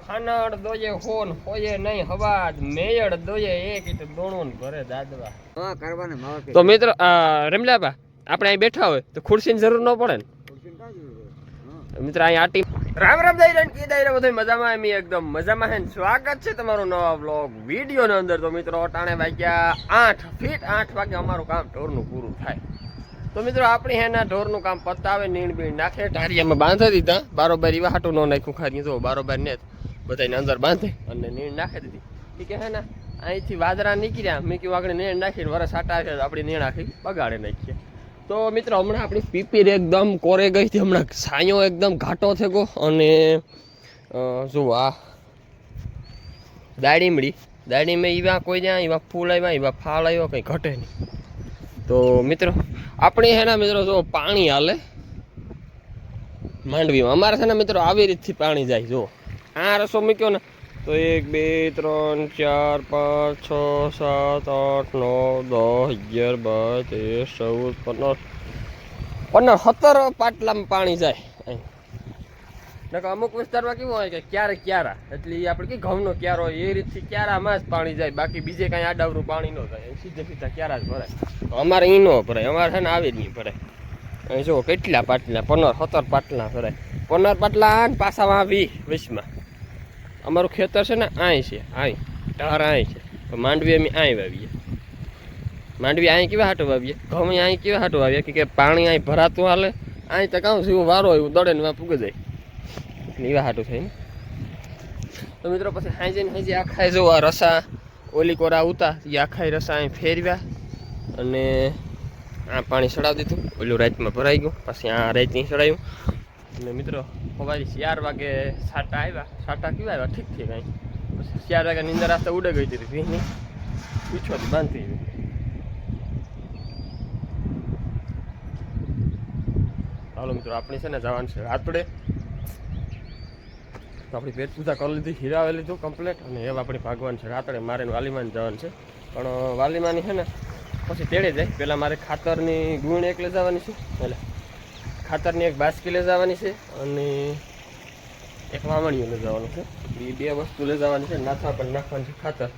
ખાનડ દોયે હોન હોયે નહીં હવાજ મેયડ દોયે એક ઈટ દોણું ભરે દાદવા હા કરવાને માવા કે તો મિત્ર રમલાબા આપણે અહીં બેઠા હોય તો ખુરશીની જરૂર ન પડે ને ખુરશી કા જરૂર હા મિત્ર અહીં આટી રામ રામ દાયરા કી દાયરા બધું મજામાં એમ એકદમ મજામાં હે સ્વાગત છે તમારું નવા વ્લોગ વિડિયો ની અંદર તો મિત્રો અટાણે વાગ્યા 8 ફીટ 8 વાગે અમારું કામ ઢોરનું પૂરું થાય તો મિત્રો આપણી હેના ઢોરનું કામ પતાવે નીણ બીણ નાખે ઢારિયામાં બાંધી દીધા બારોબાર ઈવા હાટું ન નાખ્યું ખારી જો બારોબાર ને બધાને અંદર બાંધે અને નીણ નાખી દીધી ઠીક હે ને અહીંથી વાદરા નીકળ્યા મેં કીધું આગળ નીણ નાખીને વરસ આટા છે આપણી નીણ આખી બગાડે નાખીએ તો મિત્રો હમણાં આપણી પીપીર એકદમ કોરે ગઈ હતી હમણાં સાયો એકદમ ઘાટો થઈ ગયો અને જો આ દાડીમાં એવા કોઈ જ્યાં એવા ફૂલ આવ્યા એવા ફાળ આવ્યો કંઈ ઘટે નહીં તો મિત્રો આપણે હેના મિત્રો જો પાણી હાલે માંડવીમાં અમારે છે ને મિત્રો આવી રીતથી પાણી જાય જો આ રસો મૂક્યો ને તો 1 2 3 4 5 6 7 8 9 10 11 12 13 14 17 પાટલામાં પાણી જાય અહીં અમુક વિસ્તારમાં કેવું હોય કે ક્યારા એટલે આપણે કે ઘઉંનો ક્યારો હોય એ રીતથી ક્યારામાં જ પાણી જાય બાકી બીજે કાંઈ આડાવરું પાણી ન જાય સીધે સીધા ક્યારા જ ભરાય અમારે ઈ ન ભરાય અમારે છે ને આવી જ નહીં ભરાય અહીં જો કેટલા પાટલા 15 17 પાટલા ભરાય 15 પાટલા પાછામાં 20 અમારું ખેતર છે ને અહીં છે અહીં ટાર અહીં છે તો માંડવી અમે અહીં વાવીએ માંડવી અહીં કેવા હાટું વાવીએ ઘઉં અહીં કેવા હાટું વાવીએ કે પાણી અહીં ભરાતું હાલે અહીં તો કાં શું વારો એવું દડે ને પૂગે જાય એવા હાટું થાય ને તો મિત્રો પછી હાંજે આખાય જો આ રસા ઓલી કોરા ઉતા એ આખાય રસા અહીં ફેરવ્યા અને આ પાણી ચડાવી દીધું ઓલું રાતમાં ભરાઈ ગયું પછી આ રાતની ચડાવ્યું અને મિત્રો સવારે 4 વાગે સાટા આવ્યા સાટા કેવા આવ્યા ઠીક ઠીક અહીં પછી 4 વાગે નીંદર આસ્તે ઉડે ગઈ હતી ભીની પીછોથી બાંધી ગઈ હાલો મિત્રો આપણી છે ને જવાનું છે રાતડે તો આપણી પેટ પૂજા કરી લીધી હીરાવે લીધું કમ્પ્લીટ અને હવે આપણે ભાગવાનું છે રાતડે મારે વાલીમાન જવાનું છે પણ વાલીમાની છે ને પછી તેડે જાય પહેલાં મારે ખાતરની ગુણ એક લઈ જવાની છે એટલે ખાતરની એક બાસ્કી લઈ જવાની છે અને એક વામણીયું લઈ જવાનું છે એ 2 વસ્તુ લઈ જવાની છે નાથવા પણ નાખવાનું છે ખાતર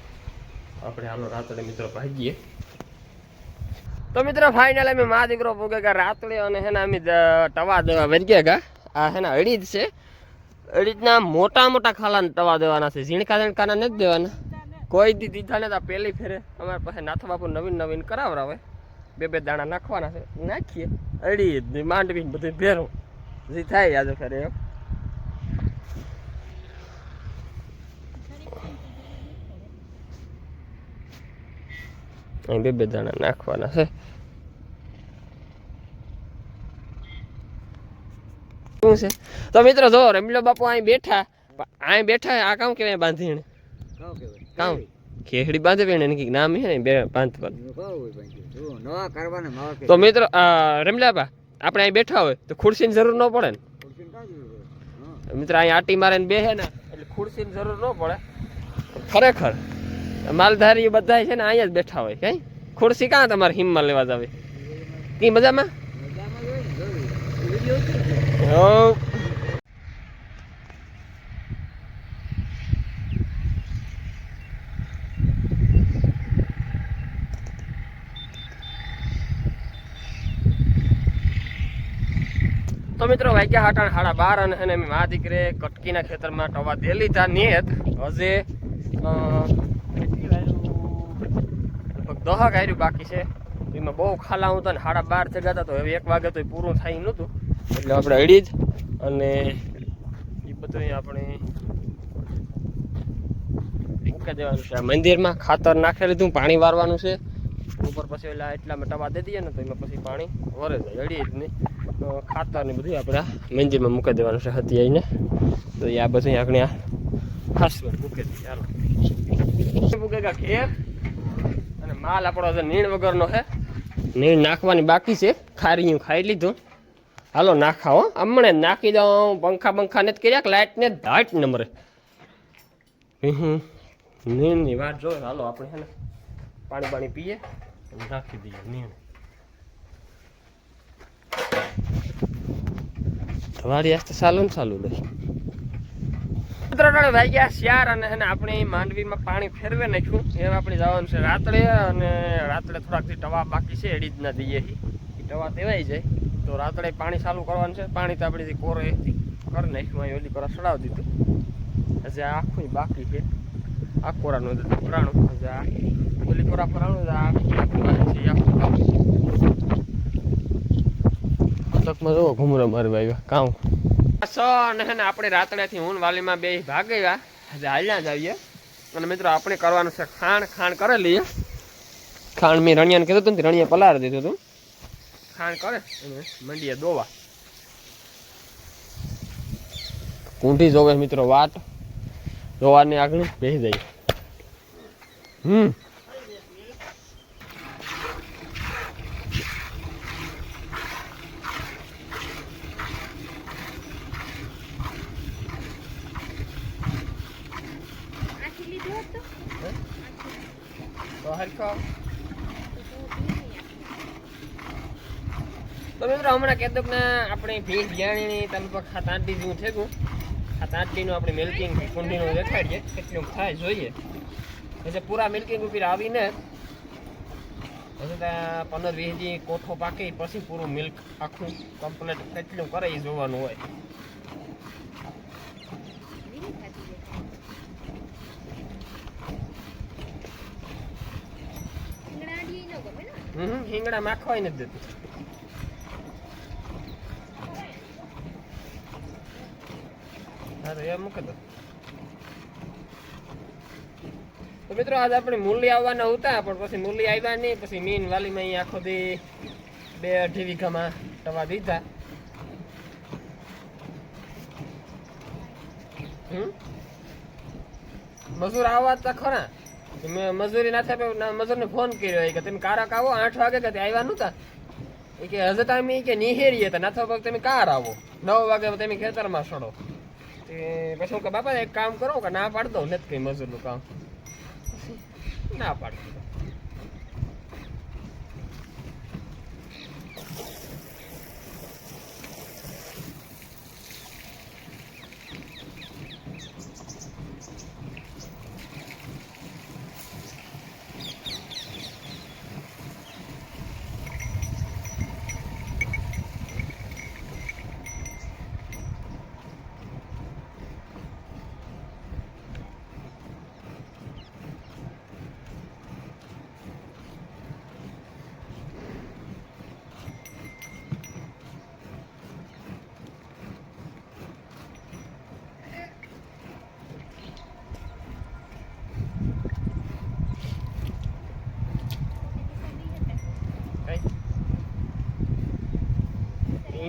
આપણે હાલો રાતડે મિત્રો ભાગીએ તો મિત્રો ફાઇનલ અમે મા દીકરો પૂગે ગયા રાતડે અને હે ને અમે ટવા દેવા વરગ્યા ગયા આ હે ને અડીજ છે અડીજના મોટા ખાલાને ટવા દેવાના છે ઝીણકાના નથી દેવાના કોઈ દી દીધા ને તો પહેલી ફેરે અમારી પાસે નાથ બાપુ નવીન કરાવરાવે 2 દાણા નાખવાના છે નાખીએ અડી માંડવી બધું ભેરું જે થાય યાદ ખરે એમ અહીં 2 દાણા નાખવાના છે શું છે તો મિત્રો જો રમીલો બાપુ અહીં બેઠા આ કામ કેવાય બાંધીને કામ ખેહડી બાંધે પેણે ને કઈક નામ છે ને બે બાંધવાનું નવા કરવાને માવા કે તો મિત્રો રમલાબા આપણે અહીં બેઠા હોય તો ખુરશીની જરૂર ન પડે ને ખુરશી કા જરૂર મિત્ર અહીં આટી મારે ને બેહે ને એટલે ખુરશીની જરૂર ન પડે ખરેખર માલધારી બધા છે ને અહીંયા જ બેઠા હોય કઈ ખુરશી કાં તમારે હિમમાં લેવા જાવે કી મજામાં તો મિત્રો વાગ્યા હાટાણ 12:30 અને મા દીકરે કટકીના ખેતરમાં ટવા દે લીધા નિયત હજે લગભગ 10 ગાયરું બાકી છે એમાં બહુ ખાલા હતા ને 12:30 જગ્યા હતા તો હવે 1 વાગે તો પૂરું થાય નહોતું એટલે આપણે અડી જ અને એ બધું આપણે મૂકી દેવાનું છે આ મંદિરમાં ખાતર નાખી લીધું પાણી વારવાનું છે ઉપર પછી એટલે એટલામાં ટવા દે દઈએ ને તો એમાં પછી પાણી વરે જાય અડી જ નહીં ખાતર ને બધું આપણે મંદિરમાં મૂકી દેવાનું છે હતી આવીને તો આ બધું આપણે આ ખાસ મૂકી દઈએ ચાલો મૂકેગા ઘેર અને માલ આપણો નીણ વગરનો છે નીણ નાખવાની બાકી છે ખારીયું ખાઈ લીધું હાલો નાખા હો હમણે નાખી દઉં પંખા ને કર્યા લાઇટ ને ધાટ નંબરે નીણની વાત જોઈએ હાલો આપણે છે ને પાણી પીએ નાખી દઈએ નીણ તમારી આસ્તે ચાલુ લઈ મિત્રો વાગ્યા 4 અને એને આપણે માંડવીમાં પાણી ફેરવે નાખ્યું. એમ આપણે જવાનું છે રાત્રે, અને રાત્રે થોડાક ટવા બાકી છે એડીજના દઈએ એ ટવા દેવાઈ જાય તો રાત્રે પાણી ચાલુ કરવાનું છે. પાણી તો આપણે કોરે કરી નાખ્યું, અહીં ઓલી કોરા ચડાવી દીધું. હજી આખું બાકી છે, આ કોરાનું ફરાણું, હજી આ ઓલી કોરા ફરાણું તકમાં જો ઘુમરો મારવા આવ્યા કામ અને હે ને આપણે રાતડેથી હું વાલીમાં બે ભાગ ગયા. હજી હાલ્યા જ આવીએ. અને મિત્રો આપણે કરવાનું છે ખાણ કરે લઈએ. ખાણ મેં રણિયાને કીધું હતું ને, રણિયા પલાર દીધું હતું. ખાણ કરે અને મંડીએ દોવા. કુંઠી જોવે મિત્રો વાટ જોવાની આગળ બેસી જાય. તો મિત્રો હમણાં કહેતો કે આપણે ભેંસ જાણીની તમે 7-8 દી જેવું થયું. 7-8 દીનું આપણે મિલ્કિંગ કુંડીનું દેખાડીએ કેટલું થાય જોઈએ. એટલે પૂરા મિલ્કિંગ ઉપર આવીને હજુ ત્યાં 15-20 દી કોઠો પાકી પછી પૂરું મિલ્ક આખું કમ્પ્લીટ કેટલું કરે એ જોવાનું હોય. હિંગડા માખવાય નથી દેતું. હા તો એ મૂકે તો મિત્રો આજે આપણે મૂલી આવવાના હતા, પણ પછી મૂલી આવ્યા નહીં. પછી મીન વાલીમાં અહીં આખો દી 2-2.5 વીઘામાં ટવા દીધા. મજૂર આવવા તો ખરા, મેં મજૂરી ના થાય. મજૂરને ફોન કર્યો કે તમે કારક આવો 8 વાગે કે આવ્યા નહોતા એ કે હજુ તમે કે નિહેરીએ તો ના થવા તમે કાર આવો 9 વાગે તમે ખેતરમાં સડો. પછી હું કે બાપા એક કામ કરો કે ના પાડ દઉં નથી કઈ મજૂરનું કામ ના પાડતું.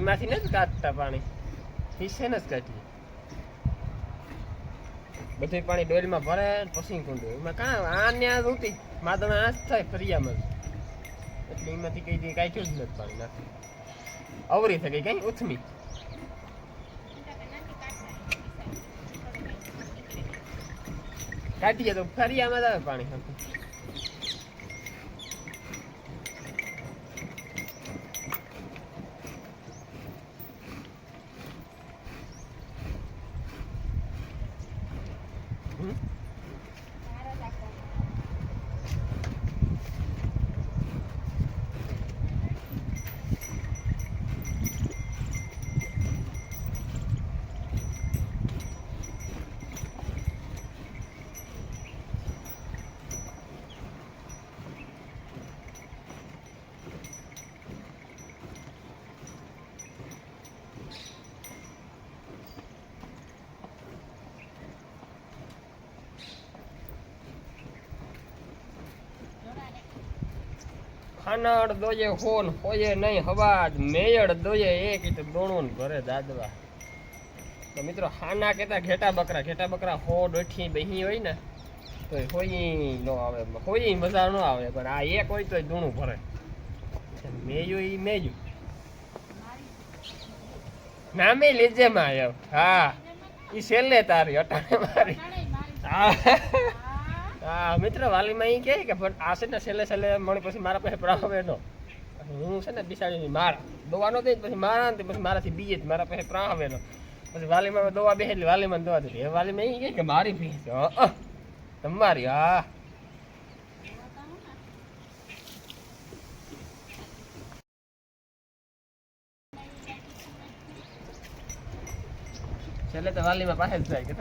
એમાંથી નથી કાઢતા પાણી, હિસ્સે નથી કાઢીએ. બધું પાણી ડોલમાં ભરે પછી કુંડું એમાં કાં આ ઉતી માદણા આ જ થાય ફરિયામાં જ. એટલે એમાંથી કઈ કાઢ્યું જ નથી પાણી નાખી અવરી થઈ ગઈ કઈ ઉથમી. કાઢીએ તો ફરિયામાં જ આવે પાણી. ખાનડ દોયે હોન હોયે નહીં હવાજ મેયડ દોયે એક તો દોણું ઘરે દાદવા. તો મિત્રો ખાના કેતા ઘેટા બકરા હો ડોઠી બહી હોય ને તો હોઈ નો આવે, હોઈ મજા ન આવે. પણ આ એક હોય તો દોણું ભરે. મેયું ઈ મેયું નામે લેજે માં આવ્યો. હા ઈ છેલ્લે તારી અટાણે મારી. હા મિત્ર વાલીમાં એ કહે કે આ છે ને છેલ્લે મને પછી મારા પાસે પ્રાવે નો. હું છે ને બિસાડી મારા દોવાનો દઈ પછી મારા પછી મારાથી બીજે મારા પાસે પ્રાવે નો. પછી વાલીમાં દવા બે એટલે વાલીમાં દવા દીધી. એ વાલીમાં એ કહે કે મારી ભેંસ છે. તમારી હા. છેલ્લે તો વાલીમાં પાસે જ જાય કે